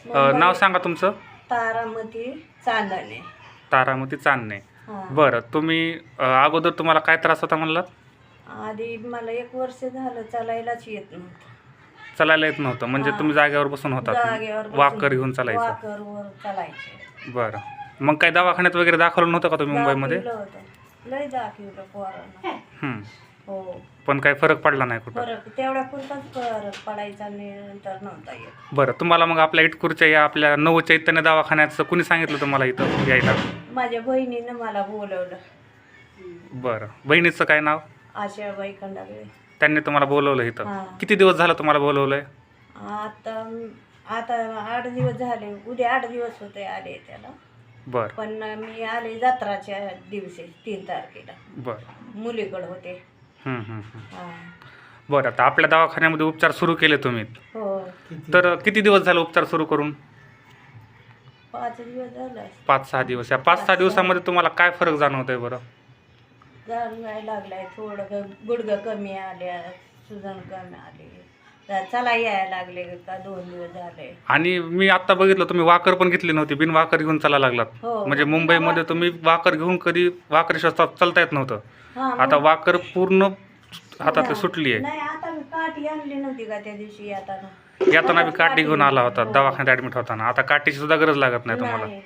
नाव सांगा तुमचं. तारामती चांदणे. तारामती चांदणे. हा. बरं, तुम्ही अगोदर तुम्हाला काय त्रास होता म्हणलात? आधी मला 1 वर्ष झालं चालायलाच येत नव्हतं. चालायला येत नव्हतं म्हणजे हा. तुम्ही जागेवर बसून होता, जागेवर बसून वाकर घेऊन चालायचं. वाकरवर चालायचे. बरं, मग काय दवाखान्यात वगैरे दाखवलं नव्हतं का तुम्ही मुंबईमध्ये? दाखवलं होतं. लय दाखवलं पोरांना. हं. हो. पण काही फरक पडला नाही कुठं? फरक तेवढ्या पुरताच फरक पडायचा आणि नंतर नव्हता येत. बरं, तुम्हाला मग आपल्या इटकूरच्या या आपल्या नवचैतन्य दवाखान्याचं कुणी सांगितलं तुम्हाला इथं यायला? माझ्या बहिणीनं मला बोलवलं. बरं, बहिणीचं काय नाव? आशाबाई खंडागळे. त्यांनी तुम्हाला बोलवलं इथं? हां. किती दिवस झालं तुम्हाला बोलवलंय? आता आता 8 दिवस झाले. उद्या 8 दिवस होते आले त्याला. बरं पण मी आले जत्राच्या दिवशी 3 तारखेला. बरं. मुलीकडे होते. हा. बरं, आता आपल्या दवाखान्यामध्ये उपचार सुरू केले तुम्ही, हो. तर किती दिवस झाले उपचार सुरू करून? 5 दिवस झालं. 5-6 दिवस. या 5-6 दिवसामध्ये तुम्हाला काय फरक जाणवतोय बरं? जाणवायला लागलाय. थोडं गुडघं कमी आल्या, सुजन कमी आली, चला यायला लागले का 2 दिवस झाले. आणि मी आता बघितलं तुम्ही वाकर पण घेतली नव्हती, बिन वाकर घेऊन चालायला लागलात. हो. म्हणजे मुंबईमध्ये तुम्ही वाकर घेऊन कधी वाकरीशिवाय चालता येत नव्हतं. हा, आता मग- वाकर पूर्ण हातातली सुटली आहे. नाही आता मी काठी आणली नव्हती का त्या दिवशी येताना. येताना मी काठी घेऊन आला होता दवाखान्यात ऍडमिट होताना. आता काठीची सुद्धा गरज लागत नाही तुम्हाला. नाही.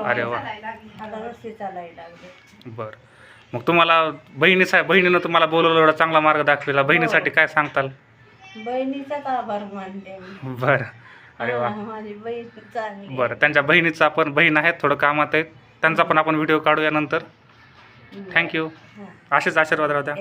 अरे वा. आता रस्ते चालायला लागले. बरं, मग तुम्हाला बहिणीनं तुम्हाला बोलवलं, एवढा चांगला मार्ग दाखविला. बहिणीसाठी काय सांगताल? बहिणीचाच आभार मानते मी. बरं. अरे वा. हा, माझी बहीण चांगली. बरं, त्यांच्या बहिणीचा पण बहीण आहेत, थोडं कामात आहेत, त्यांचा पण आपण व्हिडिओ काढूया नंतर. थँक्यू. हा. असेच आशीर्वाद राहू द्या.